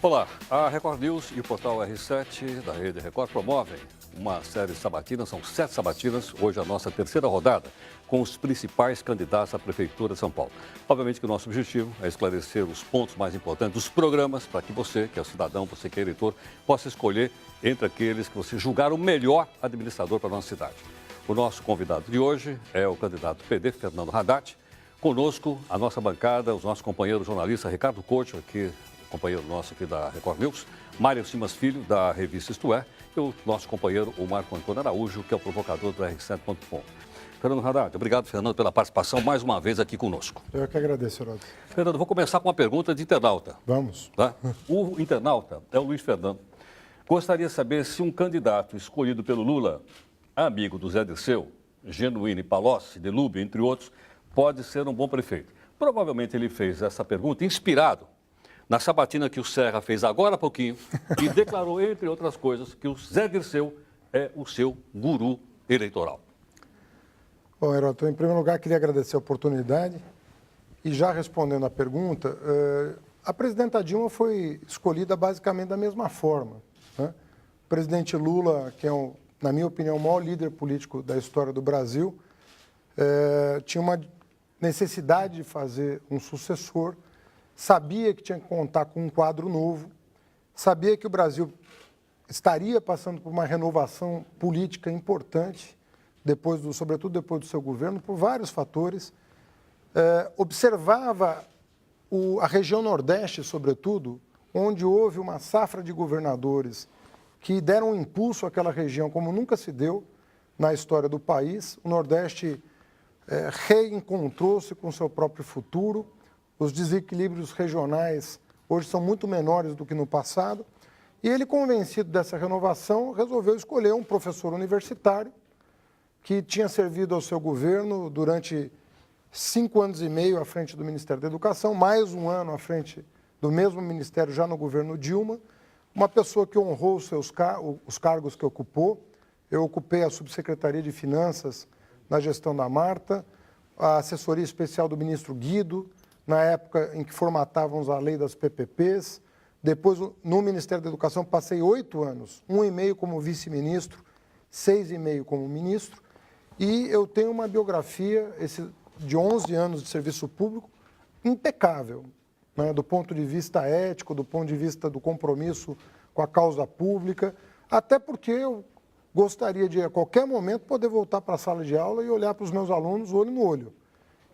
Olá, a Record News e o portal R7 da Rede Record promovem uma série sabatina, são 7 sabatinas, hoje a nossa terceira rodada, com os principais candidatos à Prefeitura de São Paulo. Obviamente que o nosso objetivo é esclarecer os pontos mais importantes dos programas para que você, que é o cidadão, você que é eleitor, possa escolher entre aqueles que você julgar o melhor administrador para a nossa cidade. O nosso convidado de hoje é o candidato PD, Fernando Haddad. Conosco, a nossa bancada, os nossos companheiros jornalistas, Ricardo Couto, aqui, companheiro nosso aqui da Record News, Mário Simas Filho, da revista Isto É, e o nosso companheiro, o Marco Antônio Araújo, que é o provocador do R7.com. Fernando Haddad, obrigado, Fernando, pela participação mais uma vez aqui conosco. Eu que agradeço, Heródoto. Fernando, vou começar com uma pergunta de internauta. Vamos. Tá? O internauta é o Luiz Fernando. Gostaria de saber se um candidato escolhido pelo Lula, amigo do Zé Dirceu, Genuíno e Palocci, de Lube, entre outros, pode ser um bom prefeito. Provavelmente ele fez essa pergunta inspirado na sabatina que o Serra fez agora há pouquinho e declarou, entre outras coisas, que o Zé Dirceu é o seu guru eleitoral. Bom, Heródoto, em primeiro lugar, queria agradecer a oportunidade e já respondendo à pergunta, a presidenta Dilma foi escolhida basicamente da mesma forma, né? O presidente Lula, que é, na minha opinião, o maior líder político da história do Brasil, tinha uma necessidade de fazer um sucessor, sabia que tinha que contar com um quadro novo, sabia que o Brasil estaria passando por uma renovação política importante, sobretudo depois do seu governo, por vários fatores. Observava a região Nordeste, sobretudo, onde houve uma safra de governadores que deram um impulso àquela região como nunca se deu na história do país. O Nordeste reencontrou-se com seu próprio futuro. Os desequilíbrios regionais hoje são muito menores do que no passado. E ele, convencido dessa renovação, resolveu escolher um professor universitário que tinha servido ao seu governo durante 5 anos e meio à frente do Ministério da Educação, mais um ano à frente do mesmo ministério já no governo Dilma, uma pessoa que honrou os cargos que ocupou. Eu ocupei a subsecretaria de Finanças na gestão da Marta, a assessoria especial do ministro Guido, na época em que formatávamos a lei das PPPs. Depois, no Ministério da Educação, passei 8 anos, 1,5 como vice-ministro, 6,5 como ministro, e eu tenho uma biografia de 11 anos de serviço público impecável, né, do ponto de vista ético, do ponto de vista do compromisso com a causa pública, até porque eu gostaria de, a qualquer momento, poder voltar para a sala de aula e olhar para os meus alunos olho no olho.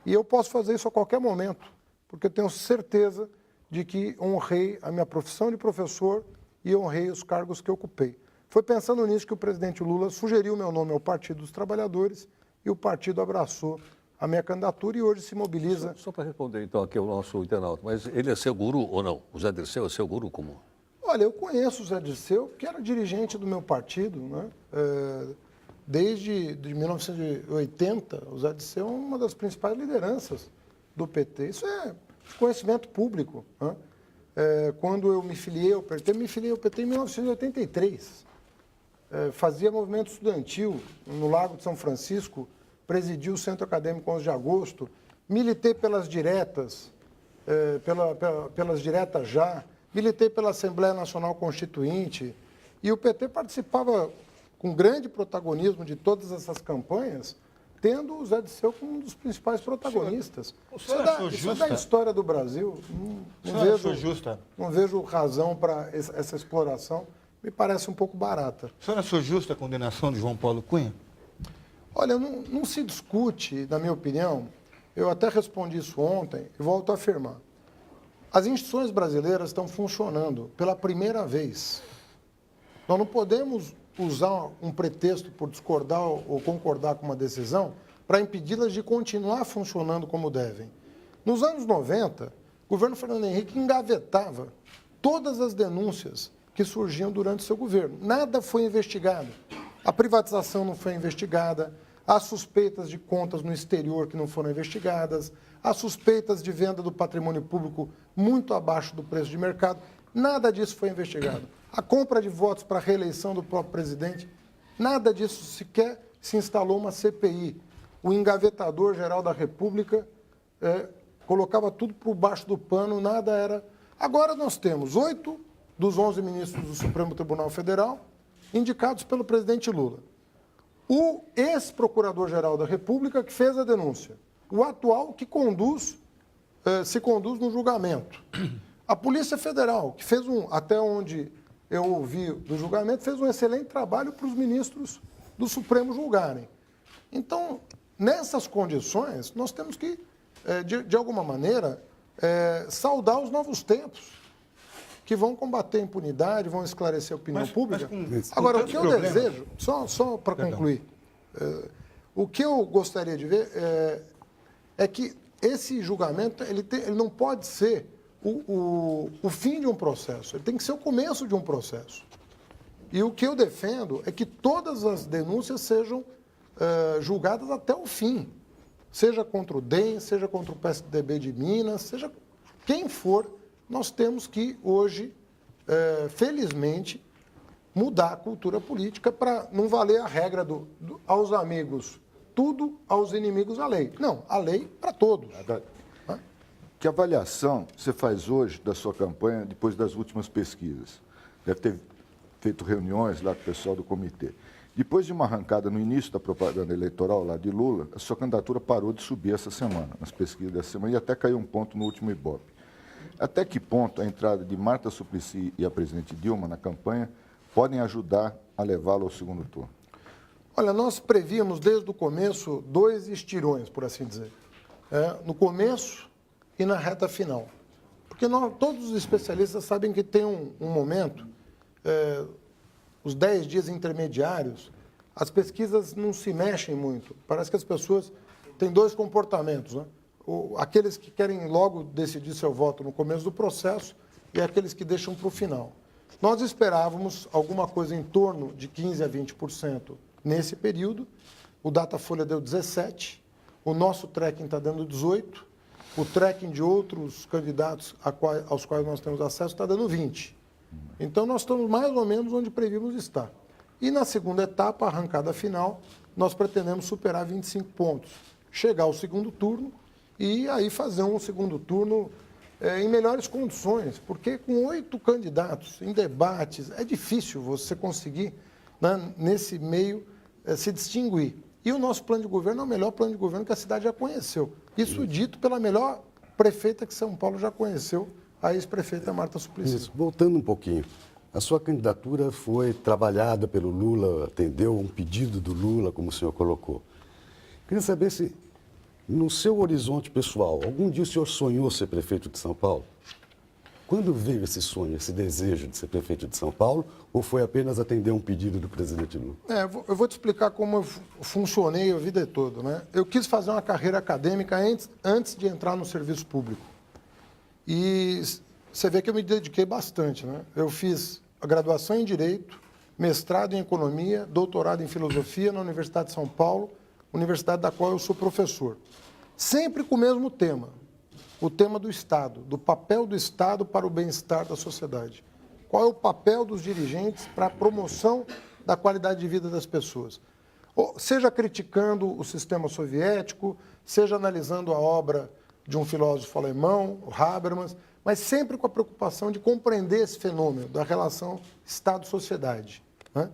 E eu posso fazer isso a qualquer momento, porque eu tenho certeza de que honrei a minha profissão de professor e honrei os cargos que eu ocupei. Foi pensando nisso que o presidente Lula sugeriu o meu nome ao Partido dos Trabalhadores e o partido abraçou a minha candidatura e hoje se mobiliza. Só para responder, então, aqui o nosso internauta, mas ele é seu guru ou não? O Zé Dirceu é seu guru como? Olha, eu conheço o Zé Dirceu, que era dirigente do meu partido, né? Desde 1980, o Zé Dirceu é uma das principais lideranças do PT. Isso é conhecimento público, né? Quando eu me filiei ao PT em 1983. Fazia movimento estudantil no Lago de São Francisco, presidi o Centro Acadêmico 11 de Agosto, militei pelas diretas, pelas diretas já, militei pela Assembleia Nacional Constituinte, e o PT participava com grande protagonismo de todas essas campanhas, tendo o Zé Dirceu como um dos principais protagonistas. Isso é da história do Brasil. Não vejo razão para essa exploração. Me parece um pouco barata. O senhor achou justa a condenação de João Paulo Cunha? Olha, não se discute, na minha opinião, eu até respondi isso ontem e volto a afirmar. As instituições brasileiras estão funcionando pela primeira vez. Nós não podemos usar um pretexto por discordar ou concordar com uma decisão para impedi-las de continuar funcionando como devem. Nos anos 90, o governo Fernando Henrique engavetava todas as denúncias que surgiam durante seu governo. Nada foi investigado. A privatização não foi investigada, há suspeitas de contas no exterior que não foram investigadas, há suspeitas de venda do patrimônio público muito abaixo do preço de mercado. Nada disso foi investigado. A compra de votos para a reeleição do próprio presidente, nada disso sequer se instalou uma CPI. O engavetador-geral da República colocava tudo por baixo do pano, nada era... Agora nós temos 8 dos 11 ministros do Supremo Tribunal Federal, indicados pelo presidente Lula. O ex-procurador-geral da República que fez a denúncia. O atual que se conduz no julgamento. A Polícia Federal, que fez até onde eu ouvi do julgamento, fez um excelente trabalho para os ministros do Supremo julgarem. Então, nessas condições, nós temos que, de alguma maneira, saudar os novos tempos, que vão combater a impunidade, vão esclarecer a opinião pública. Agora, o que eu desejo, só para concluir, o que eu gostaria de ver é que esse julgamento ele não pode ser o fim de um processo, ele tem que ser o começo de um processo. E o que eu defendo é que todas as denúncias sejam julgadas até o fim, seja contra o DEM, seja contra o PSDB de Minas, seja quem for, nós temos que hoje, felizmente, mudar a cultura política para não valer a regra aos amigos tudo, aos inimigos a lei. Não, a lei para todos. Que avaliação você faz hoje da sua campanha depois das últimas pesquisas? Deve ter feito reuniões lá com o pessoal do comitê. Depois de uma arrancada no início da propaganda eleitoral lá de Lula, a sua candidatura parou de subir essa semana, nas pesquisas dessa semana, e até caiu um ponto no último Ibope. Até que ponto a entrada de Marta Suplicy e a presidente Dilma na campanha podem ajudar a levá-lo ao segundo turno? Olha, nós prevíamos desde o começo 2 estirões, por assim dizer. No começo e na reta final. Porque todos os especialistas sabem que tem um momento, os 10 dias intermediários, as pesquisas não se mexem muito. Parece que as pessoas têm 2 comportamentos, né? Aqueles que querem logo decidir seu voto no começo do processo e aqueles que deixam para o final. Nós esperávamos alguma coisa em torno de 15% a 20% nesse período. O Datafolha deu 17%, o nosso tracking está dando 18%, o tracking de outros candidatos aos quais nós temos acesso está dando 20%. Então, nós estamos mais ou menos onde prevíamos estar. E na segunda etapa, a arrancada final, nós pretendemos superar 25 pontos, chegar ao segundo turno e aí fazer um segundo turno em melhores condições, porque com 8 candidatos em debates, é difícil você conseguir, né, nesse meio, se distinguir. E o nosso plano de governo é o melhor plano de governo que a cidade já conheceu. Isso dito pela melhor prefeita que São Paulo já conheceu, a ex-prefeita Marta Suplicy. Isso. Voltando um pouquinho, a sua candidatura foi trabalhada pelo Lula, atendeu um pedido do Lula, como o senhor colocou. Queria saber se, no seu horizonte pessoal, algum dia o senhor sonhou ser prefeito de São Paulo? Quando veio esse sonho, esse desejo de ser prefeito de São Paulo, ou foi apenas atender um pedido do presidente Lula? Eu vou te explicar como eu funcionei a vida toda, né? Eu quis fazer uma carreira acadêmica antes de entrar no serviço público. E você vê que eu me dediquei bastante, né? Eu fiz a graduação em Direito, mestrado em Economia, doutorado em Filosofia na Universidade de São Paulo, universidade da qual eu sou professor. Sempre com o mesmo tema, o tema do Estado, do papel do Estado para o bem-estar da sociedade. Qual é o papel dos dirigentes para a promoção da qualidade de vida das pessoas? Seja criticando o sistema soviético, seja analisando a obra de um filósofo alemão, o Habermas, mas sempre com a preocupação de compreender esse fenômeno da relação Estado-sociedade, né?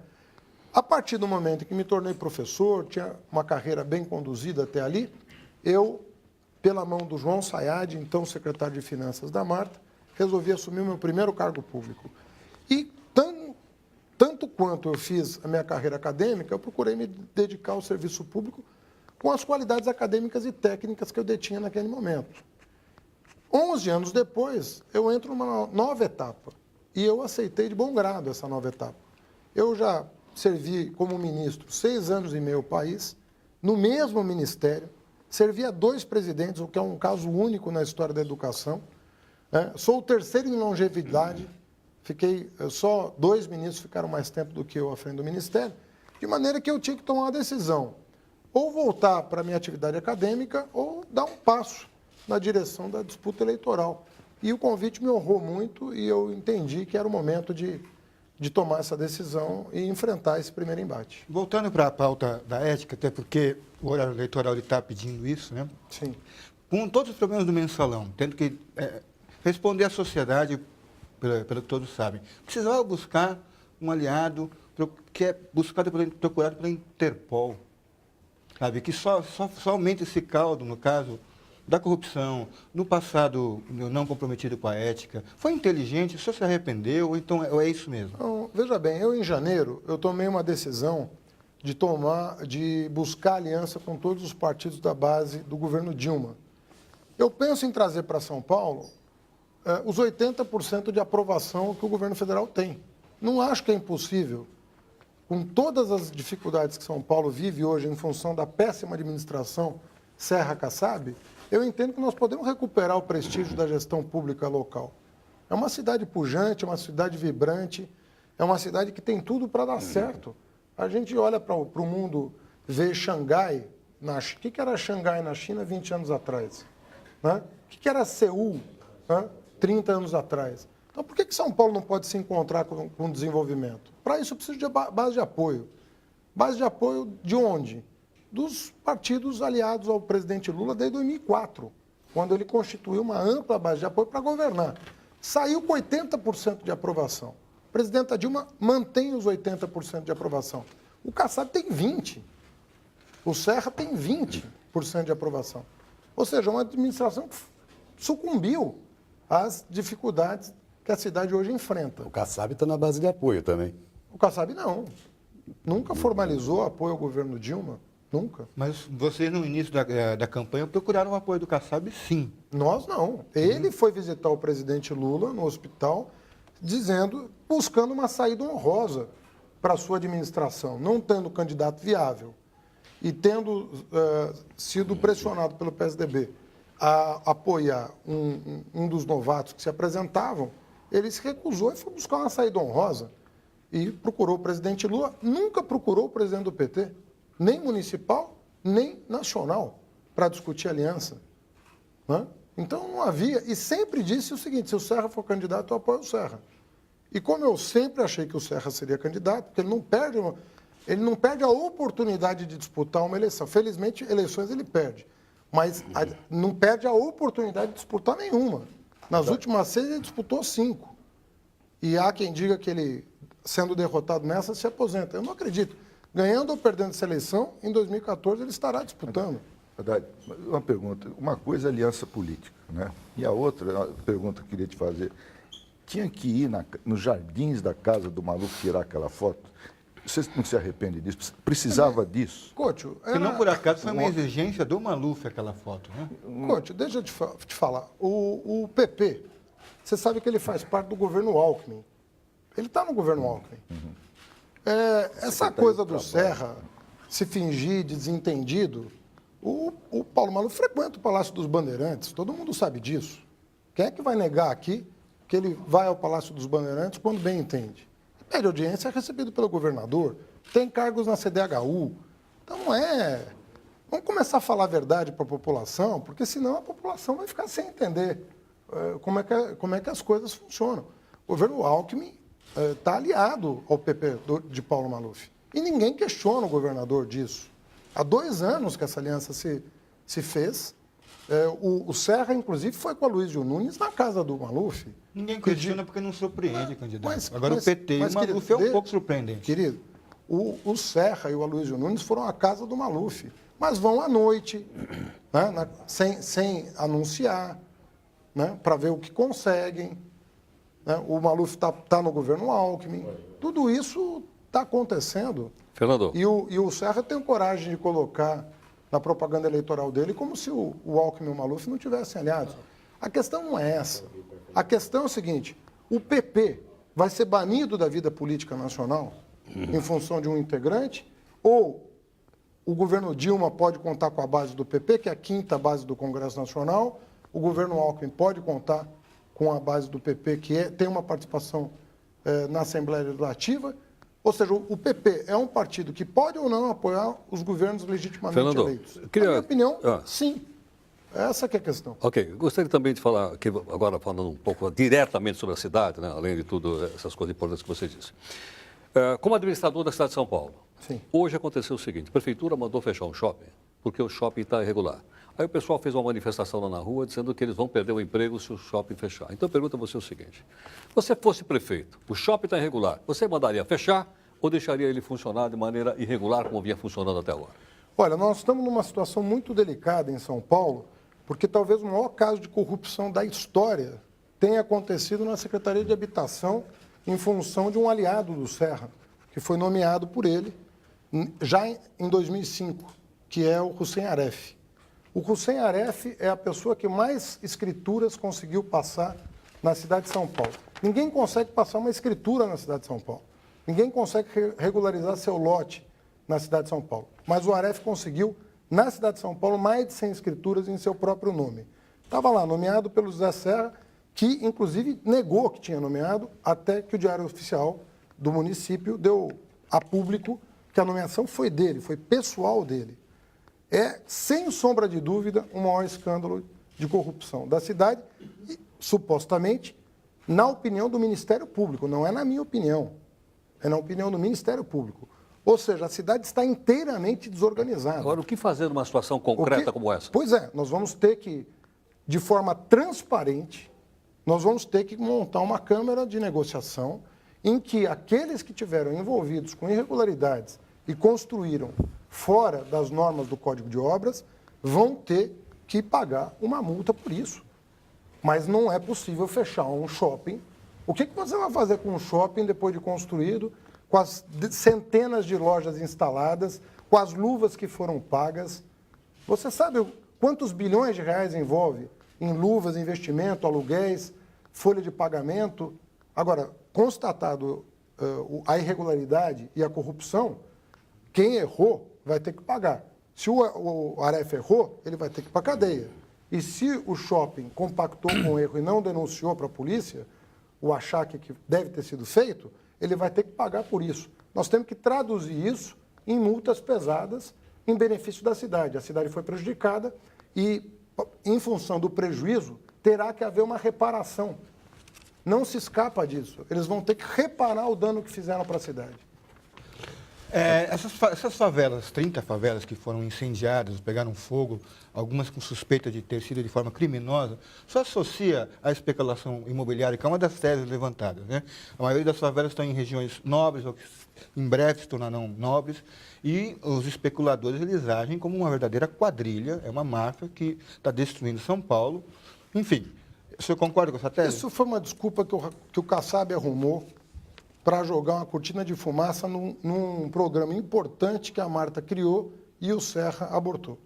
A partir do momento em que me tornei professor, tinha uma carreira bem conduzida até ali, eu, pela mão do João Sayad, então secretário de Finanças da Marta, resolvi assumir o meu primeiro cargo público. E tanto quanto eu fiz a minha carreira acadêmica, eu procurei me dedicar ao serviço público com as qualidades acadêmicas e técnicas que eu detinha naquele momento. 11 anos depois, eu entro numa nova etapa. E eu aceitei de bom grado essa nova etapa. Eu já servi como ministro 6 anos e meio ao país, no mesmo ministério, servi a 2 presidentes, o que é um caso único na história da educação. Sou o terceiro em longevidade, só 2 ministros ficaram mais tempo do que eu à frente do ministério, de maneira que eu tinha que tomar uma decisão, ou voltar para a minha atividade acadêmica, ou dar um passo na direção da disputa eleitoral. E o convite me honrou muito e eu entendi que era o momento de tomar essa decisão e enfrentar esse primeiro embate. Voltando para a pauta da ética, até porque o horário eleitoral está pedindo isso, né? Sim. Com todos os problemas do mensalão, tendo que responder à sociedade pelo que todos sabem. Precisava buscar um aliado que é procurado pela Interpol, sabe? Que só aumente esse caldo, no caso da corrupção, no passado não comprometido com a ética. Foi inteligente? O senhor se arrependeu? Ou então é isso mesmo? Então, veja bem, em janeiro, eu tomei uma decisão de buscar aliança com todos os partidos da base do governo Dilma. Eu penso em trazer para São Paulo os 80% de aprovação que o governo federal tem. Não acho que é impossível, com todas as dificuldades que São Paulo vive hoje em função da péssima administração Serra-Kassab, eu entendo que nós podemos recuperar o prestígio da gestão pública local. É uma cidade pujante, é uma cidade vibrante, é uma cidade que tem tudo para dar certo. A gente olha para o mundo, vê Xangai, o que era Xangai na China 20 anos atrás? Né? O que era Seul, né? 30 anos atrás? Então, por que São Paulo não pode se encontrar com desenvolvimento? Para isso, precisa de base de apoio. Base de apoio de onde? Dos partidos aliados ao presidente Lula desde 2004, quando ele constituiu uma ampla base de apoio para governar. Saiu com 80% de aprovação. A presidenta Dilma mantém os 80% de aprovação. O Kassab tem 20%. O Serra tem 20% de aprovação. Ou seja, uma administração que sucumbiu às dificuldades que a cidade hoje enfrenta. O Kassab está na base de apoio também. O Kassab não. Nunca formalizou apoio ao governo Dilma. Nunca. Mas vocês, no início da campanha, procuraram o apoio do Kassab, sim. Nós não. Ele foi visitar o presidente Lula no hospital, buscando uma saída honrosa para a sua administração, não tendo candidato viável e tendo sido pressionado pelo PSDB a apoiar um dos novatos que se apresentavam, ele se recusou e foi buscar uma saída honrosa e procurou o presidente Lula, nunca procurou o presidente do PT, nem municipal, nem nacional, para discutir aliança. Né? Então não havia, e sempre disse o seguinte, se o Serra for candidato, eu apoio o Serra. E como eu sempre achei que o Serra seria candidato, porque ele não perde a oportunidade de disputar uma eleição. Felizmente, eleições ele perde, mas não perde a oportunidade de disputar nenhuma. Nas últimas 6, ele disputou 5. E há quem diga que ele, sendo derrotado nessa, se aposenta. Eu não acredito. Ganhando ou perdendo essa eleição, em 2014 ele estará disputando. Haddad, uma pergunta. Uma coisa é aliança política, né? E a outra pergunta que eu queria te fazer. Tinha que ir nos jardins da casa do Maluf tirar aquela foto? Você não se arrepende disso? Precisava disso? Couto, Que não por acaso foi uma exigência do Maluf aquela foto, né? Couto, deixa eu te falar. O PP, você sabe que ele faz parte do governo Alckmin. Ele está no governo Alckmin. Essa coisa do Serra se fingir de desentendido, o Paulo Maluf frequenta o Palácio dos Bandeirantes, todo mundo sabe disso. Quem é que vai negar aqui que ele vai ao Palácio dos Bandeirantes quando bem entende? Pede audiência, é recebido pelo governador, tem cargos na CDHU. Então não é... Vamos começar a falar a verdade para a população, porque senão a população vai ficar sem entender como é que as coisas funcionam. O governo Alckmin está aliado ao PP de Paulo Maluf. E ninguém questiona o governador disso. Há 2 anos que essa aliança se fez. O Serra, inclusive, foi com a Luísio Nunes na casa do Maluf. Ninguém questiona porque não surpreende, candidato. Agora mas, o PT e o Maluf é um pouco surpreendente. Querido, o Serra e o Aloysio Nunes foram à casa do Maluf, mas vão à noite, né, sem anunciar, né, para ver o que conseguem. Né? O Maluf está no governo Alckmin. Tudo isso está acontecendo. Fernando. E o Serra tem coragem de colocar na propaganda eleitoral dele como se o Alckmin e o Maluf não tivessem aliados. A questão não é essa. A questão é o seguinte, o PP vai ser banido da vida política nacional em função de um integrante, ou o governo Dilma pode contar com a base do PP, que é a 5ª base do Congresso Nacional, o governo Alckmin pode contar com a base do PP, que tem uma participação na Assembleia Legislativa. Ou seja, o PP é um partido que pode ou não apoiar os governos legitimamente Fernando, eleitos. Na minha opinião, sim. Essa que é a questão. Ok. Gostaria também de falar, aqui, agora falando um pouco diretamente sobre a cidade, né? Além de tudo, essas coisas importantes que você disse. Como administrador da cidade de São Paulo, sim. Hoje aconteceu o seguinte, a prefeitura mandou fechar um shopping, porque o shopping está irregular. Aí o pessoal fez uma manifestação lá na rua dizendo que eles vão perder o emprego se o shopping fechar. Então eu pergunto a você o seguinte: você fosse prefeito, o shopping está irregular, você mandaria fechar ou deixaria ele funcionar de maneira irregular como vinha funcionando até agora? Olha, nós estamos numa situação muito delicada em São Paulo, porque talvez o maior caso de corrupção da história tenha acontecido na Secretaria de Habitação em função de um aliado do Serra, que foi nomeado por ele já em 2005, que é o Hussein Aref. O Hussein Aref é a pessoa que mais escrituras conseguiu passar na cidade de São Paulo. Ninguém consegue passar uma escritura na cidade de São Paulo. Ninguém consegue regularizar seu lote na cidade de São Paulo. Mas o Aref conseguiu, na cidade de São Paulo, mais de 100 escrituras em seu próprio nome. Estava lá, nomeado pelo José Serra, que inclusive negou que tinha nomeado, até que o Diário Oficial do município deu a público que a nomeação foi dele, foi pessoal dele. É, sem sombra de dúvida, o maior escândalo de corrupção da cidade, e, supostamente, na opinião do Ministério Público, não é na minha opinião, é na opinião do Ministério Público. Ou seja, a cidade está inteiramente desorganizada. Agora, o que fazer numa situação concreta como essa? Pois é, nós vamos ter que, de forma transparente, nós vamos ter que montar uma câmara de negociação em que aqueles que tiveram envolvidos com irregularidades e construíram fora das normas do Código de Obras vão ter que pagar uma multa por isso. Mas não é possível fechar um shopping. O que você vai fazer com um shopping depois de construído, com as centenas de lojas instaladas, com as luvas que foram pagas? Você sabe quantos bilhões de reais envolve em luvas, investimento, aluguéis, folha de pagamento? Agora, constatado a irregularidade e a corrupção, quem errou vai ter que pagar. Se o Aref errou, ele vai ter que ir para a cadeia. E se o shopping compactou com o erro e não denunciou para a polícia o achaque que deve ter sido feito, ele vai ter que pagar por isso. Nós temos que traduzir isso em multas pesadas em benefício da cidade. A cidade foi prejudicada e, em função do prejuízo, terá que haver uma reparação. Não se escapa disso. Eles vão ter que reparar o dano que fizeram para a cidade. Essas favelas, 30 favelas que foram incendiadas, pegaram fogo, algumas com suspeita de ter sido de forma criminosa, só associa à especulação imobiliária, que é uma das teses levantadas, né? A maioria das favelas estão em regiões nobres, ou que em breve se tornarão nobres, e os especuladores eles agem como uma verdadeira quadrilha, é uma máfia que está destruindo São Paulo. Enfim, o senhor concorda com essa tese? Isso foi uma desculpa que o Kassab arrumou para jogar uma cortina de fumaça num programa importante que a Marta criou e o Serra abortou,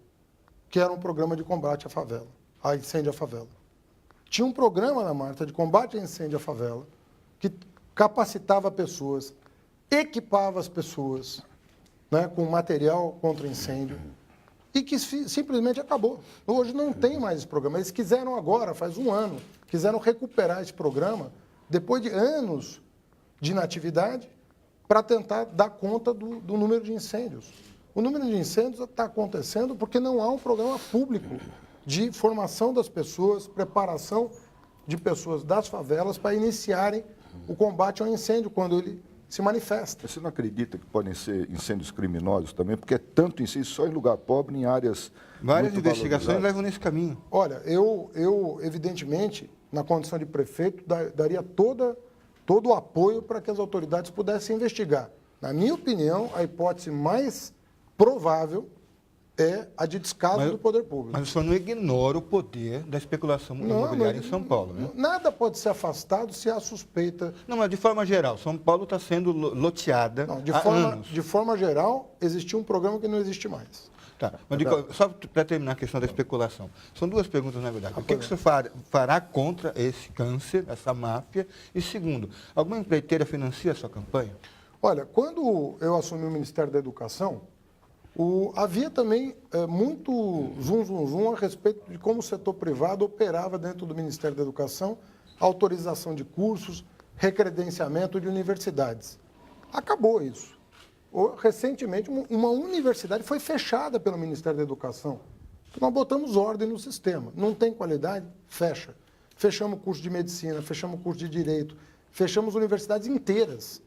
que era um programa de combate à favela, a incêndio à favela. Tinha um programa na Marta de combate a incêndio à favela que capacitava pessoas, equipava as pessoas, né, com material contra incêndio e que simplesmente acabou. Hoje não tem mais esse programa. Eles quiseram agora, faz um ano, quiseram recuperar esse programa depois de anos de inatividade para tentar dar conta do número de incêndios. O número de incêndios está acontecendo porque não há um programa público de formação das pessoas, preparação de pessoas das favelas para iniciarem o combate ao incêndio quando ele se manifesta. Você não acredita que podem ser incêndios criminosos também? Porque é tanto incêndio só em lugar pobre, em áreas Várias muito investigações valorizadas. levam nesse caminho. Olha, eu evidentemente, na condição de prefeito, daria todo o apoio para que as autoridades pudessem investigar. Na minha opinião, a hipótese mais provável é a de descaso do poder público. Mas o senhor não ignora o poder da especulação imobiliária em São Paulo, né? Nada pode ser afastado se há suspeita. Não, mas de forma geral, São Paulo está sendo loteada Não, há anos. de forma geral, existia um programa que não existe mais. Tá, mas só para terminar a questão da especulação. São duas perguntas, na verdade. O que o senhor fará contra esse câncer, essa máfia? E segundo, alguma empreiteira financia a sua campanha? Olha, quando eu assumi o Ministério da Educação, havia também muito zum a respeito de como o setor privado operava dentro do Ministério da Educação, autorização de cursos, recredenciamento de universidades. Acabou isso. Recentemente, uma universidade foi fechada pelo Ministério da Educação. Nós botamos ordem no sistema. Não tem qualidade? Fecha. Fechamos o curso de medicina, fechamos o curso de direito, fechamos universidades inteiras.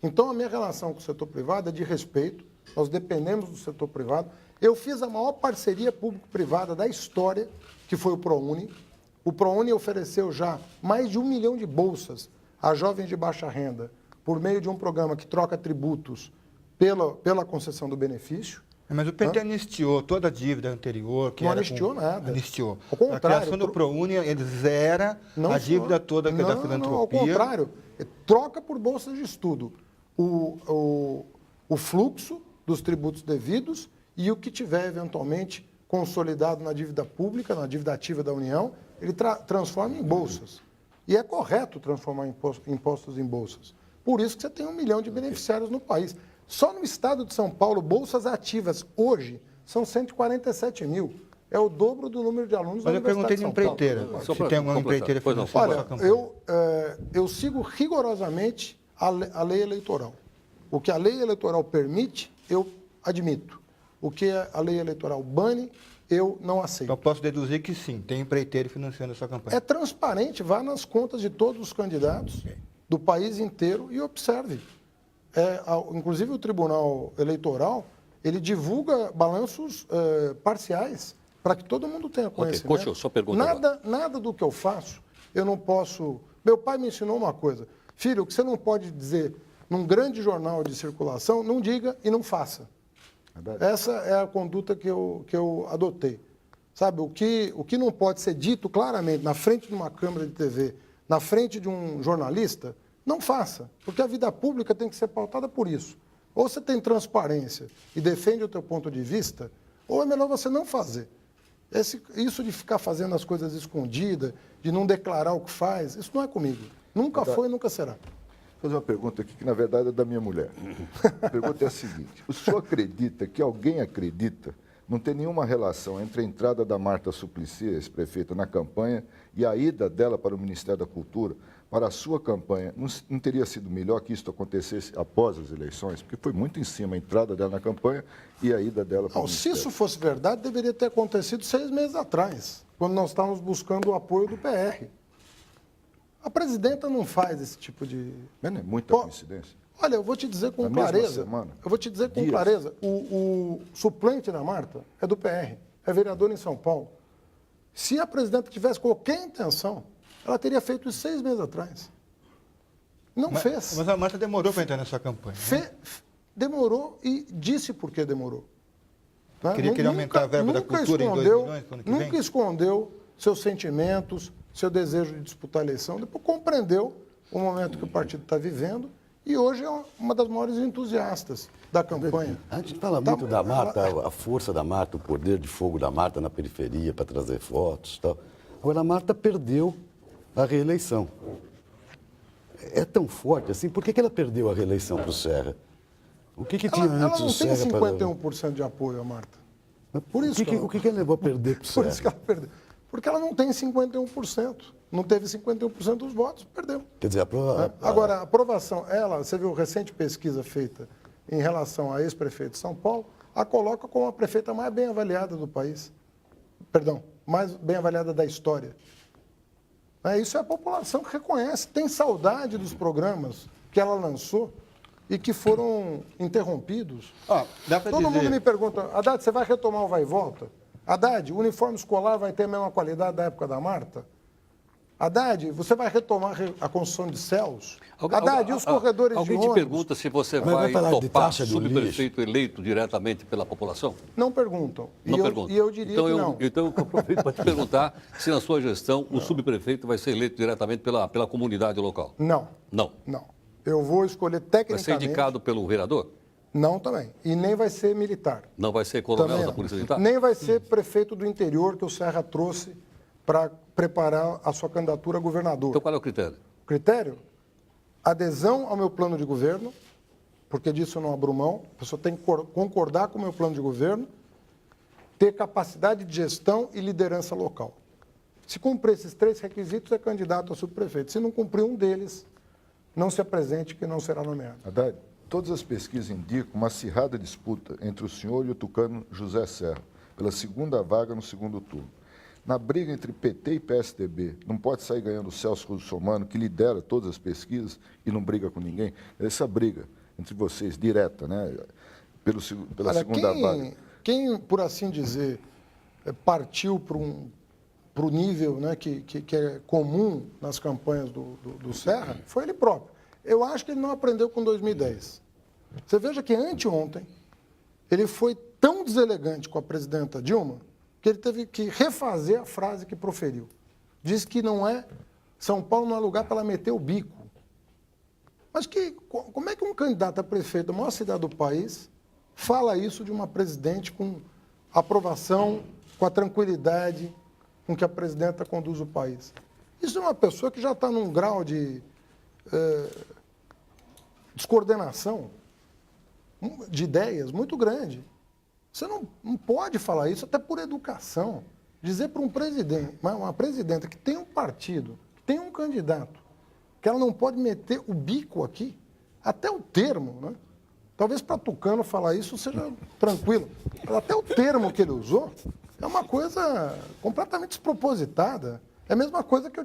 Então, a minha relação com o setor privado é de respeito, nós dependemos do setor privado. Eu fiz a maior parceria público-privada da história, que foi o ProUni. O ProUni ofereceu já mais de 1 milhão de bolsas a jovens de baixa renda, por meio de um programa que troca tributos pela concessão do benefício. Mas o PT anistiou toda a dívida anterior. Que Não era anistiou nada. Anistiou. Ao contrário, A criação do ProUni, ele zera a dívida toda que é da filantropia. Não, ao contrário. Troca por bolsas de estudo o fluxo dos tributos devidos e o que tiver eventualmente consolidado na dívida pública, na dívida ativa da União, ele transforma em bolsas. E é correto transformar impostos em bolsas. Por isso que você tem 1 milhão de beneficiários no país. Só no estado de São Paulo, bolsas ativas hoje são 147 mil. É o dobro do número de alunos da Mas eu Universidade perguntei de de São empreiteira. Paulo. Se tem alguma empreiteira financiando Olha, essa campanha. eu sigo rigorosamente a lei eleitoral. O que a lei eleitoral permite, eu admito. O que a lei eleitoral bane, eu não aceito. Então, posso deduzir que sim, tem empreiteiro financiando essa campanha. É transparente, vá nas contas de todos os candidatos do país inteiro e observe. Inclusive o Tribunal Eleitoral, ele divulga balanços parciais para que todo mundo tenha conhecimento. Coxa, só pergunta Nada do que eu faço, eu não posso... Meu pai me ensinou uma coisa. Filho, o que você não pode dizer num grande jornal de circulação, não diga e não faça. Essa é a conduta que eu adotei. Sabe, o que não pode ser dito claramente na frente de uma câmera de TV, na frente de um jornalista, não faça, porque a vida pública tem que ser pautada por isso. Ou você tem transparência e defende o teu ponto de vista, ou é melhor você não fazer. Isso de ficar fazendo as coisas escondidas, de não declarar o que faz, isso não é comigo. Nunca foi e nunca será. Vou fazer uma pergunta aqui que, na verdade, é da minha mulher. A pergunta é a seguinte: o senhor acredita que alguém acredita, não tem nenhuma relação entre a entrada da Marta Suplicy, ex-prefeita, na campanha e a ida dela para o Ministério da Cultura, para a sua campanha? Não teria sido melhor que isso acontecesse após as eleições? Porque foi muito em cima a entrada dela na campanha e a ida dela para o Se Ministério. isso fosse verdade, deveria ter acontecido 6 meses atrás, quando nós estávamos buscando o apoio do PR. A presidenta não faz esse tipo de... Mas não é muita coincidência? Olha, eu vou te dizer com Na mesma clareza. semana? Eu vou te dizer com Dias? clareza. O suplente da Marta é do PR, é vereador em São Paulo. Se a presidenta tivesse qualquer intenção, ela teria feito isso 6 meses atrás. Não fez. Mas a Marta demorou para entrar nessa campanha. Né? Demorou e disse por que demorou. Né? Queria aumentar a verba da cultura em 2 milhões pro ano que vem? Nunca escondeu seus sentimentos, seu desejo de disputar a eleição. Depois compreendeu o momento que o partido está vivendo e hoje é uma das maiores entusiastas da campanha. A gente fala muito da Marta, a força da Marta, o poder de fogo da Marta na periferia para trazer fotos e tal. Agora, a Marta perdeu a reeleição. É tão forte assim, por que ela perdeu a reeleição para o Serra? O que tinha Ela antes não do tem Serra? 51% de apoio, a Marta. Por isso O que ela levou a perder para o Por isso que Serra? ela perdeu. Porque ela não tem 51%. Não teve 51% dos votos, perdeu. Quer dizer, Agora, a aprovação, você viu recente pesquisa feita em relação a ex-prefeito de São Paulo, a coloca como a prefeita mais bem avaliada do país. Perdão, mais bem avaliada da história. Isso é a população que reconhece, tem saudade dos programas que ela lançou e que foram interrompidos. Dá pra Todo dizer... mundo me pergunta, Haddad, você vai retomar o vai e volta? Haddad, o uniforme escolar vai ter a mesma qualidade da época da Marta? Haddad, você vai retomar a construção de céus? Haddad, e os corredores de Alguém ônibus? te pergunta se você Mas vai vai falar de topar taxa do subprefeito eleito diretamente pela população? Não perguntam. Não perguntam. E eu diria então que não. Então eu aproveito para te perguntar se na sua gestão o subprefeito vai ser eleito diretamente pela comunidade local. Não. Não. Não. Eu vou escolher Vai tecnicamente... ser indicado pelo vereador? Não também. E nem vai ser militar. Não vai ser coronel Também da não. Polícia Militar? Nem vai ser prefeito do interior que o Serra trouxe para preparar a sua candidatura a governador. Então qual é o critério? Critério? Adesão ao meu plano de governo, porque disso eu não abro mão. A pessoa tem que concordar com o meu plano de governo, ter capacidade de gestão e liderança local. Se cumprir esses 3 requisitos, é candidato a subprefeito. Se não cumprir um deles, não se apresente, que não será nomeado. Haddad, todas as pesquisas indicam uma acirrada disputa entre o senhor e o tucano José Serra, pela segunda vaga no segundo turno. Na briga entre PT e PSDB, não pode sair ganhando o Celso Russomano, que lidera todas as pesquisas e não briga com ninguém. Essa briga entre vocês, direta, né? pela Olha, segunda vaga? Quem, por assim dizer, partiu para o nível, né, que é comum nas campanhas do Serra foi ele próprio. Eu acho que ele não aprendeu com 2010. Você veja que anteontem ele foi tão deselegante com a presidenta Dilma que ele teve que refazer a frase que proferiu. Diz que São Paulo não é lugar para ela meter o bico. Mas como é que um candidato a prefeito da maior cidade do país fala isso de uma presidente com aprovação, com a tranquilidade com que a presidenta conduz o país? Isso é uma pessoa que já está num grau de descoordenação de ideias muito grande. Você não pode falar isso até por educação. Dizer para um presidente, uma presidenta que tem um partido, que tem um candidato, que ela não pode meter o bico aqui, até o termo, né? Talvez para Tucano falar isso seja tranquilo. Até o termo que ele usou é uma coisa completamente despropositada. É a mesma coisa que eu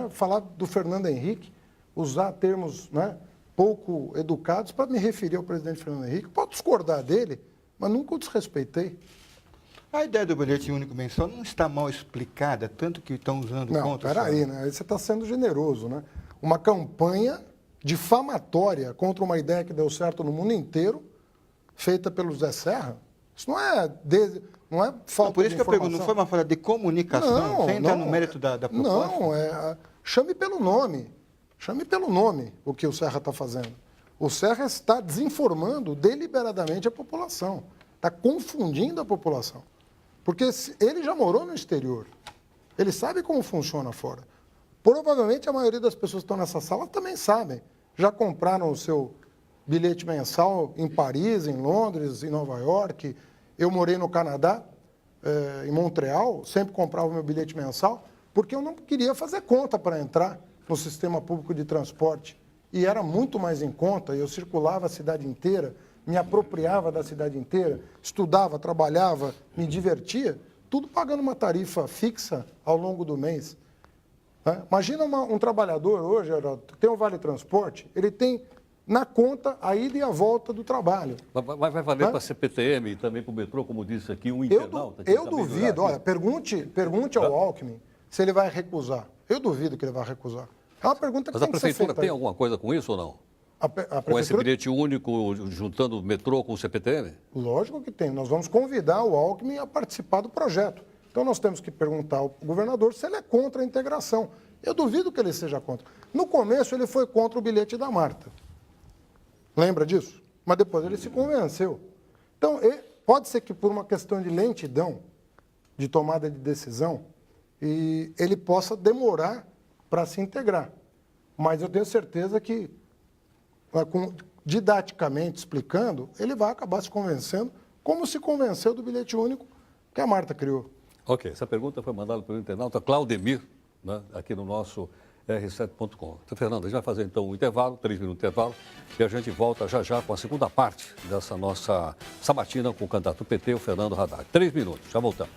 falar do Fernando Henrique, usar termos, né, pouco educados para me referir ao presidente Fernando Henrique. Posso discordar dele, mas nunca o desrespeitei. A ideia do bilhete único mensal não está mal explicada, tanto que estão usando contra... Não, peraí, né? Aí você está sendo generoso, né? Uma campanha difamatória contra uma ideia que deu certo no mundo inteiro, feita pelo Zé Serra, isso não é falta por isso de que eu pergunto, não foi uma falha de comunicação, sem entrar no mérito da proposta? Não, chame pelo nome. Chame pelo nome o que o Serra está fazendo. O Serra está desinformando deliberadamente a população, está confundindo a população. Porque ele já morou no exterior, ele sabe como funciona fora. Provavelmente a maioria das pessoas que estão nessa sala também sabem. Já compraram o seu bilhete mensal em Paris, em Londres, em Nova York. Eu morei no Canadá, em Montreal, sempre comprava o meu bilhete mensal, porque eu não queria fazer conta para entrar no sistema público de transporte. E era muito mais em conta, eu circulava a cidade inteira, me apropriava da cidade inteira, estudava, trabalhava, me divertia, tudo pagando uma tarifa fixa ao longo do mês. Imagina um trabalhador hoje, que tem o Vale Transporte, ele tem na conta a ida e a volta do trabalho. Vai valer para a CPTM e também para o metrô, como disse aqui, um internauta? Eu duvido, olha, pergunte ao Alckmin se ele vai recusar. Eu duvido que ele vai recusar. É uma pergunta que Mas a tem que ser feita. prefeitura tem alguma coisa com isso ou não? A prefeitura... Com esse bilhete único, juntando o metrô com o CPTM? Lógico que tem. Nós vamos convidar o Alckmin a participar do projeto. Então, nós temos que perguntar ao governador se ele é contra a integração. Eu duvido que ele seja contra. No começo, ele foi contra o bilhete da Marta. Lembra disso? Mas depois ele se convenceu. Então, pode ser que por uma questão de lentidão, de tomada de decisão, ele possa demorar para se integrar. Mas eu tenho certeza que, didaticamente explicando, ele vai acabar se convencendo, como se convenceu do bilhete único que a Marta criou. Ok, essa pergunta foi mandada pelo internauta Claudemir, né, aqui no nosso r7.com. Então, Fernando, a gente vai fazer então um intervalo, 3 minutos de intervalo, e a gente volta já com a segunda parte dessa nossa sabatina com o candidato do PT, o Fernando Haddad. 3 minutos, já voltamos.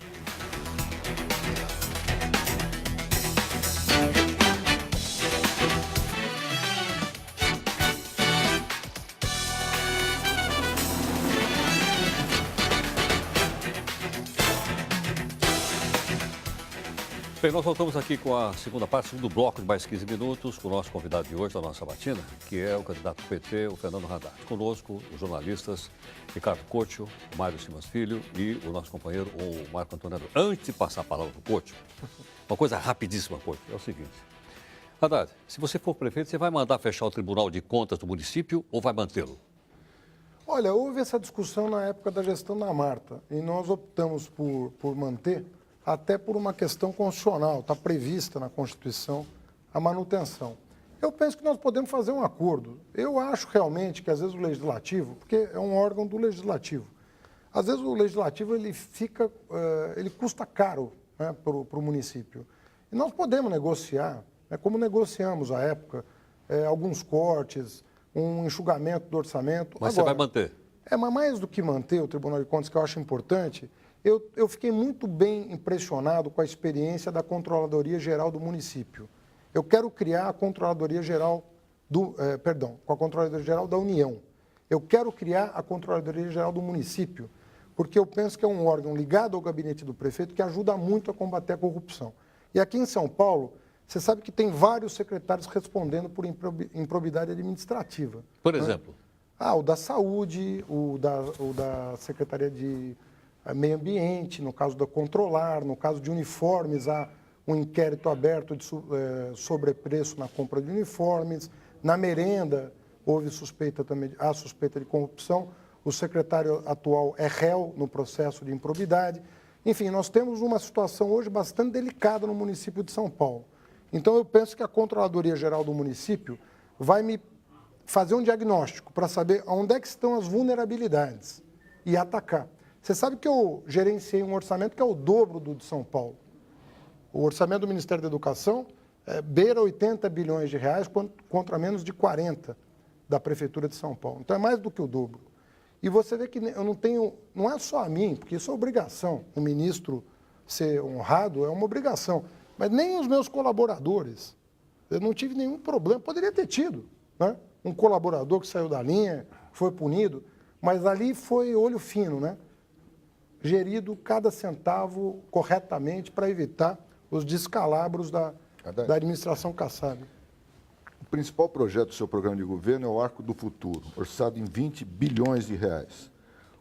Bem, nós voltamos aqui com a segunda parte, segundo bloco de mais 15 minutos, com o nosso convidado de hoje, da nossa sabatina, que é o candidato do PT, o Fernando Haddad. Conosco, os jornalistas Ricardo Couto, Mário Simas Filho e o nosso companheiro, o Marco Antônio. Antes de passar a palavra para o Couto, uma coisa rapidíssima, Couto, é o seguinte. Haddad, se você for prefeito, você vai mandar fechar o Tribunal de Contas do município ou vai mantê-lo? Olha, houve essa discussão na época da gestão da Marta e nós optamos por manter, até por uma questão constitucional, está prevista na Constituição a manutenção. Eu penso que nós podemos fazer um acordo. Eu acho realmente que às vezes o Legislativo, porque é um órgão do Legislativo, às vezes o Legislativo ele custa caro, né, para o município. E nós podemos negociar, né, como negociamos à época, alguns cortes, um enxugamento do orçamento. Mas agora, você vai manter? Mas mais do que manter o Tribunal de Contas, que eu acho importante, eu fiquei muito bem impressionado com a experiência da Controladoria Geral do município. Eu quero criar a Controladoria Geral com a Controladoria Geral da União. Eu quero criar a Controladoria Geral do Município, porque eu penso que é um órgão ligado ao gabinete do prefeito que ajuda muito a combater a corrupção. E aqui em São Paulo, você sabe que tem vários secretários respondendo por improbidade administrativa. Por né? exemplo? O da Saúde, o da Secretaria de Meio Ambiente, no caso da Controlar, no caso de uniformes, há um inquérito aberto de sobrepreço na compra de uniformes. Na merenda, houve suspeita também, há suspeita de corrupção. O secretário atual é réu no processo de improbidade. Enfim, nós temos uma situação hoje bastante delicada no município de São Paulo. Então, eu penso que a Controladoria Geral do município vai me fazer um diagnóstico para saber onde é que estão as vulnerabilidades e atacar. Você sabe que eu gerenciei um orçamento que é o dobro do de São Paulo. O orçamento do Ministério da Educação beira 80 bilhões de reais contra menos de 40 da Prefeitura de São Paulo. Então, é mais do que o dobro. E você vê que eu não tenho, não é só a mim, porque isso é obrigação. O ministro ser honrado é uma obrigação. Mas nem os meus colaboradores. Eu não tive nenhum problema. Poderia ter tido, né? Um colaborador que saiu da linha, foi punido, mas ali foi olho fino, né? Gerido cada centavo corretamente para evitar os descalabros da administração Kassab. O principal projeto do seu programa de governo é o Arco do Futuro, orçado em 20 bilhões de reais.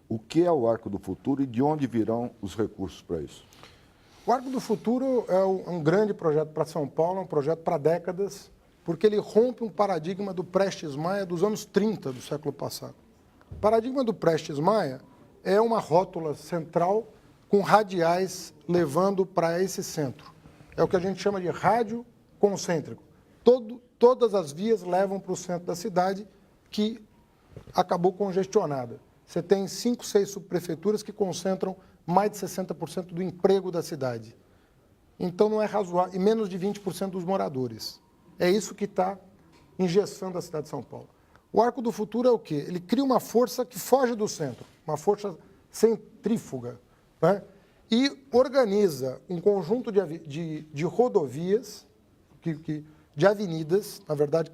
O que é o Arco do Futuro e de onde virão os recursos para isso? O Arco do Futuro é um grande projeto para São Paulo, é um projeto para décadas, porque ele rompe um paradigma do Prestes Maia dos anos 30 do século passado. O paradigma do Prestes Maia é uma rótula central com radiais levando para esse centro. É o que a gente chama de rádio concêntrico. Todas as vias levam para o centro da cidade, que acabou congestionada. Você tem 5, 6 subprefeituras que concentram mais de 60% do emprego da cidade. Então, não é razoável, e menos de 20% dos moradores. É isso que está engessando a cidade de São Paulo. O Arco do Futuro é o quê? Ele cria uma força que foge do centro, uma força centrífuga, né? E organiza um conjunto de rodovias, de avenidas, na verdade,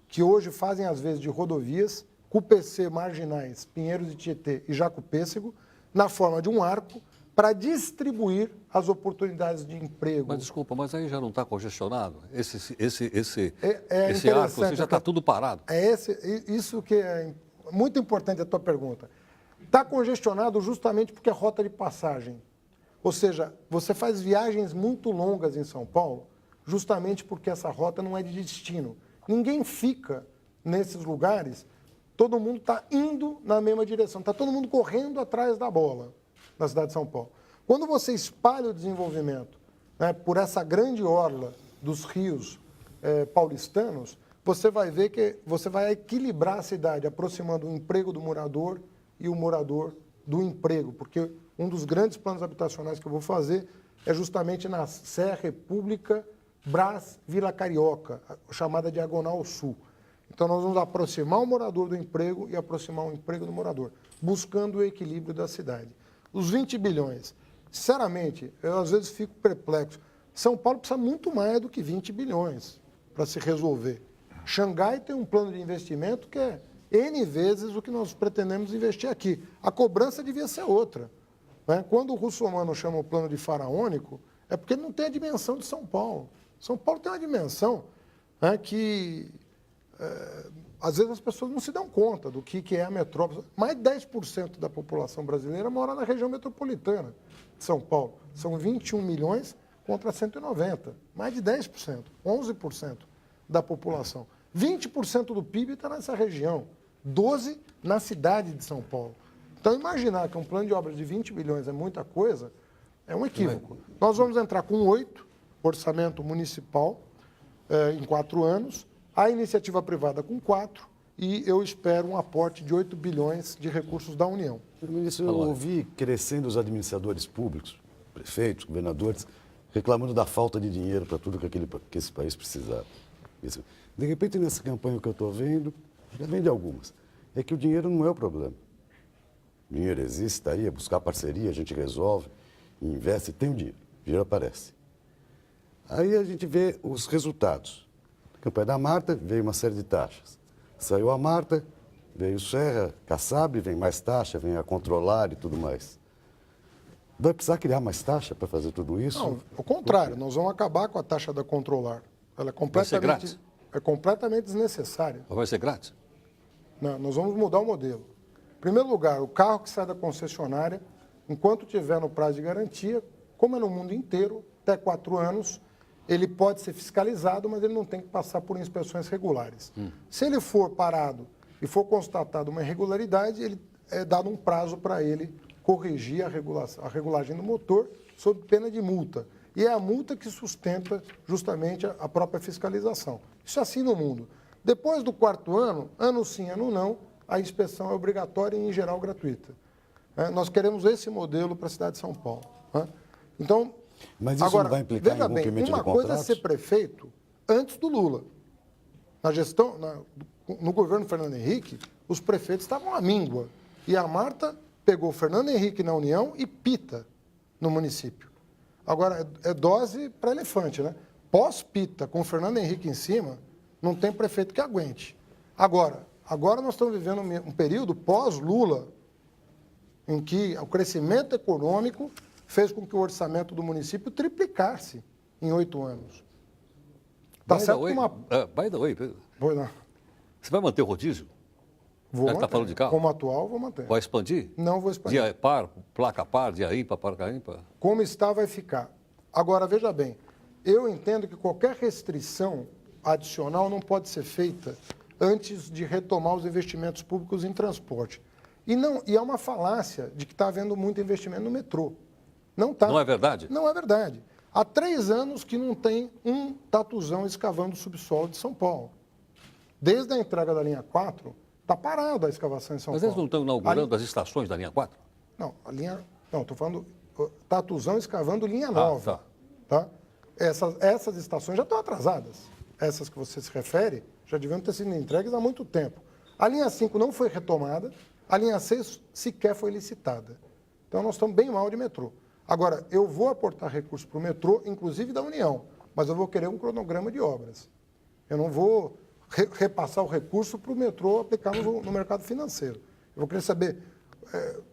que hoje fazem, às vezes, de rodovias, CUPC marginais, Pinheiros e Tietê e Jacopêssego, na forma de um arco, para distribuir as oportunidades de emprego. Mas desculpa, mas aí já não está congestionado? Esse interessante, arco, você já está tudo parado. Isso que é muito importante a tua pergunta. Está congestionado justamente porque é rota de passagem. Ou seja, você faz viagens muito longas em São Paulo, justamente porque essa rota não é de destino. Ninguém fica nesses lugares, todo mundo está indo na mesma direção, está todo mundo correndo atrás da bola na cidade de São Paulo. Quando você espalha o desenvolvimento, né, por essa grande orla dos rios paulistanos, você vai ver que você vai equilibrar a cidade, aproximando o emprego do morador e o morador do emprego, porque um dos grandes planos habitacionais que eu vou fazer é justamente na Serra República, Brás, Vila Carioca, chamada Diagonal Sul. Então, nós vamos aproximar o morador do emprego e aproximar o emprego do morador, buscando o equilíbrio da cidade. Os 20 bilhões, sinceramente, eu às vezes fico perplexo. São Paulo precisa muito mais do que 20 bilhões para se resolver. Xangai tem um plano de investimento que é N vezes o que nós pretendemos investir aqui. A cobrança devia ser outra, né? Quando o Russomano chama o plano de faraônico, é porque ele não tem a dimensão de São Paulo. São Paulo tem uma dimensão, né, que às vezes as pessoas não se dão conta do que é a metrópole. Mais de 10% da população brasileira mora na região metropolitana de São Paulo. São 21 milhões contra 190. Mais de 10%, 11% da população. 20% do PIB está nessa região, 12% na cidade de São Paulo. Então, imaginar que um plano de obras de 20 bilhões é muita coisa, é um equívoco. Nós vamos entrar com 8, orçamento municipal, em 4 anos, a iniciativa privada com 4, e eu espero um aporte de 8 bilhões de recursos da União. Ministro, eu ouvi crescendo os administradores públicos, prefeitos, governadores, reclamando da falta de dinheiro para tudo que esse país precisava. De repente, nessa campanha que eu estou vendo, já vem de algumas, é que o dinheiro não é o problema. O dinheiro existe, está aí, é buscar parceria, a gente resolve, investe, tem o dinheiro aparece. Aí a gente vê os resultados. Na campanha da Marta, veio uma série de taxas. Saiu a Marta, veio o Serra, Kassab, vem mais taxa, vem a controlar e tudo mais. Vai precisar criar mais taxa para fazer tudo isso? Não, ao contrário, nós vamos acabar com a taxa da controlar. Ela é ser grátis? completamente desnecessária. Vai ser grátis? Não, nós vamos mudar o modelo. Em primeiro lugar, o carro que sai da concessionária, enquanto tiver no prazo de garantia, como é no mundo inteiro, até 4 anos, ele pode ser fiscalizado, mas ele não tem que passar por inspeções regulares. Se ele for parado e for constatada uma irregularidade, ele é dado um prazo para ele corrigir a regulagem do motor sob pena de multa. E é a multa que sustenta justamente a própria fiscalização. Isso é assim no mundo. Depois do 4º ano, ano sim, ano não, a inspeção é obrigatória e, em geral, gratuita. Nós queremos esse modelo para a cidade de São Paulo. Então, Mas isso agora, não vai implicar veja em bem, cumprimento de uma coisa é contratos? ser prefeito antes do Lula. Na gestão, no governo Fernando Henrique, os prefeitos estavam à míngua. E a Marta pegou o Fernando Henrique na União e Pita no município. Agora, é dose para elefante, né? Pós-Pita, com o Fernando Henrique em cima, não tem prefeito que aguente. Agora nós estamos vivendo um período pós-Lula, em que o crescimento econômico fez com que o orçamento do município triplicasse em 8 anos. Tá certo que uma... By the way, Pedro, Vou, não. você vai manter o rodízio? Vou Já que tá manter. falando de carro? Como atual, vou manter. Vai expandir? Não vou expandir. Dia par, placa par, dia ímpar, placa ímpar? Como está, vai ficar. Agora, veja bem, eu entendo que qualquer restrição adicional não pode ser feita antes de retomar os investimentos públicos em transporte. E é uma falácia de que está havendo muito investimento no metrô. Não está. Não é verdade? Não é verdade. Há 3 anos que não tem um tatuzão escavando o subsolo de São Paulo. Desde a entrega da linha 4, está parada a escavação em São Mas Paulo. eles não estão inaugurando as estações da linha 4? Não, a linha... Não, estou falando tatuzão escavando linha nova. Tá. Essas estações já estão atrasadas. Essas que você se refere já deviam ter sido entregues há muito tempo. A linha 5 não foi retomada, a linha 6 sequer foi licitada. Então, nós estamos bem mal de metrô. Agora, eu vou aportar recursos para o metrô, inclusive da União, mas eu vou querer um cronograma de obras. Eu não vou repassar o recurso para o metrô aplicar no mercado financeiro. Eu vou querer saber,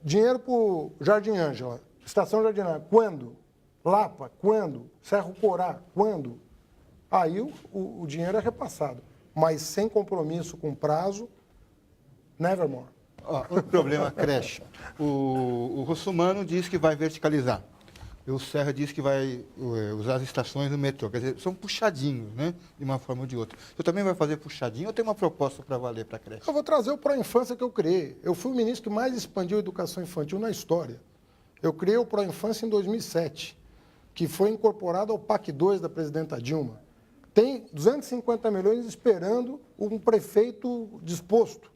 dinheiro para o Jardim Ângela, Estação Jardim Ângela, quando? Lapa, quando? Cerro Corá, quando? Aí o dinheiro é repassado, mas sem compromisso com prazo, nevermore. O problema, creche. O Russomano diz que vai verticalizar. E o Serra diz que vai usar as estações do metrô. Quer dizer, são puxadinhos, né? De uma forma ou de outra. Você também vai fazer puxadinho ou tem uma proposta para valer para a creche? Eu vou trazer o Pró-Infância que eu criei. Eu fui o ministro que mais expandiu a educação infantil na história. Eu criei o Pró-Infância em 2007, que foi incorporado ao PAC 2 da presidenta Dilma. Tem 250 milhões esperando um prefeito disposto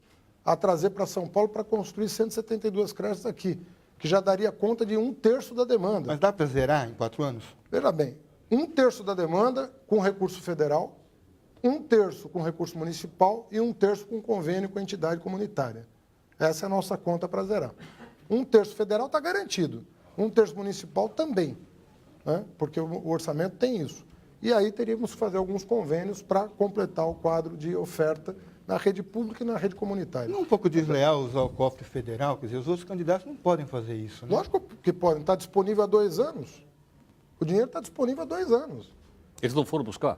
a trazer para São Paulo para construir 172 creches aqui, que já daria conta de 1/3 da demanda. Mas dá para zerar em 4 anos? Veja bem, 1/3 da demanda com recurso federal, 1/3 com recurso municipal e 1/3 com convênio com a entidade comunitária. Essa é a nossa conta para zerar. 1/3 federal está garantido, 1/3 municipal também, né? Porque o orçamento tem isso. E aí teríamos que fazer alguns convênios para completar o quadro de oferta na rede pública e na rede comunitária. Não é um pouco desleal usar o cofre federal? Quer dizer, os outros candidatos não podem fazer isso, né? Lógico que podem, está disponível há 2 anos. O dinheiro está disponível há 2 anos. Eles não foram buscar?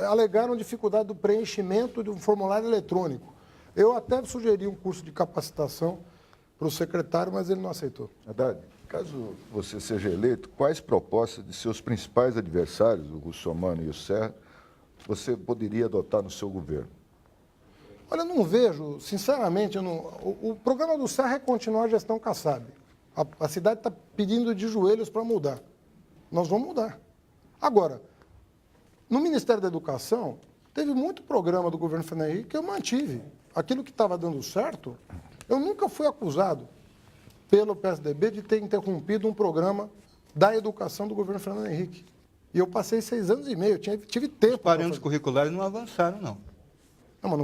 Alegaram dificuldade do preenchimento de um formulário eletrônico. Eu até sugeri um curso de capacitação para o secretário, mas ele não aceitou. Haddad, caso você seja eleito, quais propostas de seus principais adversários, o Russomano e o Serra, você poderia adotar no seu governo? Olha, eu não vejo, sinceramente, o programa do Serra é continuar a gestão Kassab. A cidade está pedindo de joelhos para mudar. Nós vamos mudar. Agora, no Ministério da Educação, teve muito programa do governo Fernando Henrique que eu mantive. Aquilo que estava dando certo, eu nunca fui acusado pelo PSDB de ter interrompido um programa da educação do governo Fernando Henrique. E eu passei 6 anos e meio, tive tempo. Os parâmetros curriculares não avançaram, não. Não, mas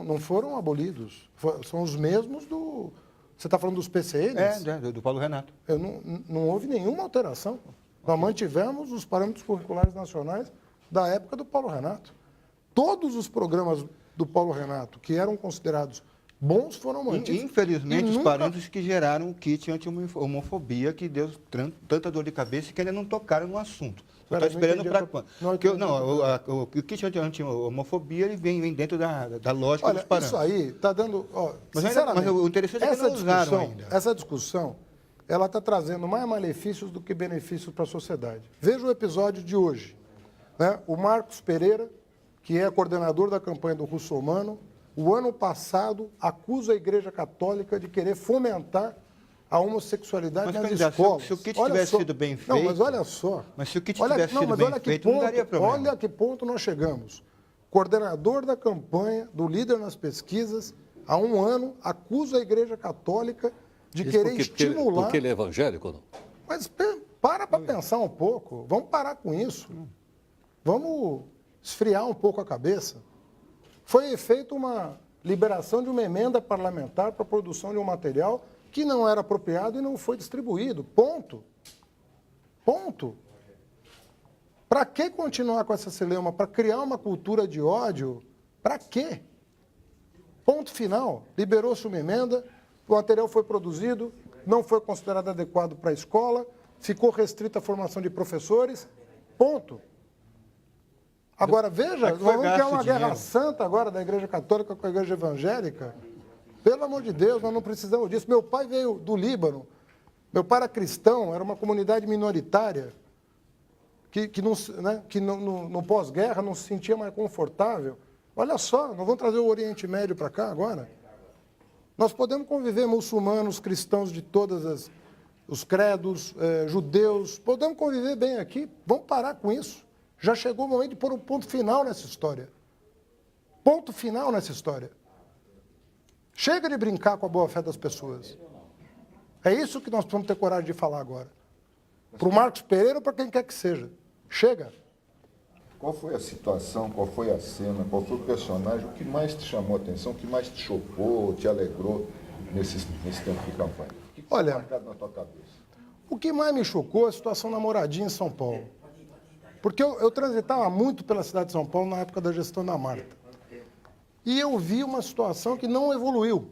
não foram abolidos. São os mesmos do... Você está falando dos PCNs? Do Paulo Renato. Não houve nenhuma alteração. Nós mantivemos os parâmetros curriculares nacionais da época do Paulo Renato. Todos os programas do Paulo Renato, que eram considerados Bons foram mantidos. Infelizmente, E os nunca- parentes que geraram o kit anti-homofobia que deu tanta dor de cabeça e que ainda não tocaram no assunto. Só Pera, está esperando não para entendi quando? não Porque, entendi. o kit anti-homofobia ele vem dentro da lógica Olha, dos parâmetros. isso aí está dando... Ó, Mas ainda- sinceramente, mas o interessante é que essa não usaram discussão, ainda. essa discussão, ela está trazendo mais malefícios do que benefícios para a sociedade. Veja o episódio de hoje. Né? O Marcos Pereira, que é coordenador da campanha do Russomano, o ano passado acusa a Igreja Católica de querer fomentar a homossexualidade Mas, nas candidato, escolas. se o kit Olha tivesse só. sido bem Não, mas feito- olha só. Mas se o kit Olha- tivesse não, sido mas bem olha que feito, não daria problema. Olha a que ponto nós chegamos. Coordenador da campanha, do líder nas pesquisas, há um ano, acusa a Igreja Católica de Isso querer porque estimular... porque ele é evangélico, não? Mas para pensar um pouco. Vamos parar com isso. Vamos esfriar um pouco a cabeça. Foi feita uma liberação de uma emenda parlamentar para a produção de um material que não era apropriado e não foi distribuído. Ponto. Ponto. Para que continuar com essa celeuma? Para criar uma cultura de ódio? Para quê? Ponto final. Liberou-se uma emenda, o material foi produzido, não foi considerado adequado para a escola, ficou restrita a formação de professores. Ponto. Agora, veja, É que foi vamos criar gasto uma guerra dinheiro. santa agora da Igreja Católica com a Igreja Evangélica. Pelo amor de Deus, nós não precisamos disso. Meu pai veio do Líbano. Meu pai era cristão, era uma comunidade minoritária que no pós-guerra não se sentia mais confortável. Olha só, nós vamos trazer o Oriente Médio para cá agora. Nós podemos conviver muçulmanos, cristãos de todos os credos, judeus, podemos conviver bem aqui. Vamos parar com isso. Já chegou o momento de pôr um ponto final nessa história. Ponto final nessa história. Chega de brincar com a boa-fé das pessoas. É isso que nós precisamos ter coragem de falar agora. Para o Marcos Pereira ou para quem quer que seja. Chega. Qual foi a situação, qual foi a cena, qual foi o personagem, o que mais te chamou a atenção, o que mais te chocou, te alegrou nesse tempo de campanha? O que ficou Olha, marcado na tua cabeça? O que mais me chocou é a situação da moradia em São Paulo. Porque eu transitava muito pela cidade de São Paulo na época da gestão da Marta. E eu vi uma situação que não evoluiu.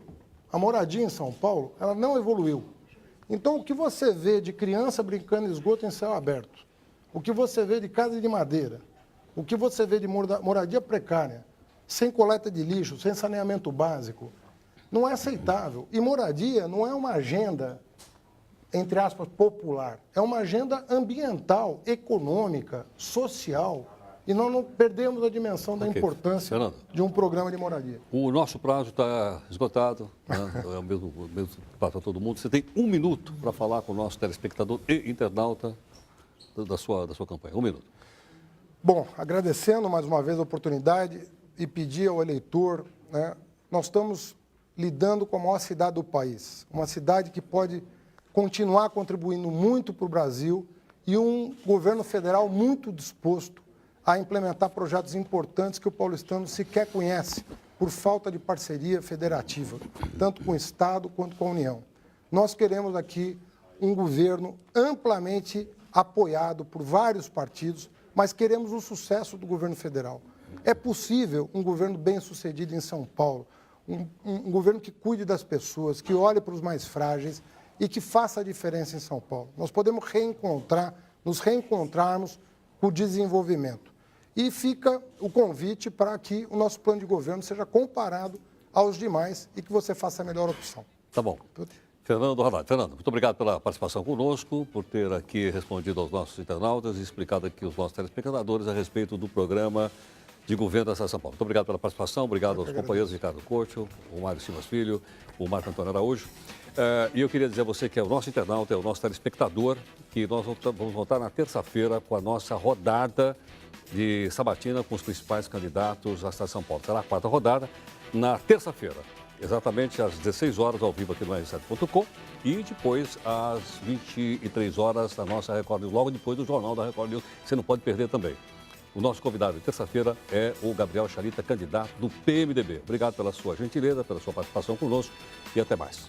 A moradia em São Paulo, ela não evoluiu. Então, o que você vê de criança brincando em esgoto em céu aberto, o que você vê de casa de madeira, o que você vê de moradia precária, sem coleta de lixo, sem saneamento básico, não é aceitável. E moradia não é uma agenda, entre aspas, popular. É uma agenda ambiental, econômica, social. E nós não perdemos a dimensão da Ok. importância Fernando. de um programa de moradia. O nosso prazo está esgotado, né? É o mesmo para todo mundo. Você tem 1 minuto para falar com o nosso telespectador e internauta da sua campanha. 1 minuto. Bom, agradecendo mais uma vez a oportunidade e pedir ao eleitor, né, nós estamos lidando com a maior cidade do país, uma cidade que pode continuar contribuindo muito para o Brasil e um governo federal muito disposto a implementar projetos importantes que o paulistano sequer conhece por falta de parceria federativa, tanto com o Estado quanto com a União. Nós queremos aqui um governo amplamente apoiado por vários partidos, mas queremos o sucesso do governo federal. É possível um governo bem-sucedido em São Paulo, um governo que cuide das pessoas, que olhe para os mais frágeis e que faça a diferença em São Paulo. Nós podemos nos reencontrarmos com o desenvolvimento. E fica o convite para que o nosso plano de governo seja comparado aos demais e que você faça a melhor opção. Tá bom. Fernando Haddad. Fernando, muito obrigado pela participação conosco, por ter aqui respondido aos nossos internautas e explicado aqui aos nossos telespectadores a respeito do programa de governo da cidade de São Paulo. Muito obrigado pela participação, obrigado aos companheiros Ricardo Couto, o Mário Simas Filho, o Marco Antônio Araújo. E eu queria dizer a você que é o nosso internauta, é o nosso telespectador, que nós vamos voltar na terça-feira com a nossa rodada de sabatina com os principais candidatos à cidade de São Paulo. Será a 4ª rodada na terça-feira, exatamente às 16 horas, ao vivo aqui no R7.com e depois às 23 horas na nossa Record News, logo depois do Jornal da Record News, você não pode perder também. O nosso convidado de terça-feira é o Gabriel Charita, candidato do PMDB. Obrigado pela sua gentileza, pela sua participação conosco e até mais.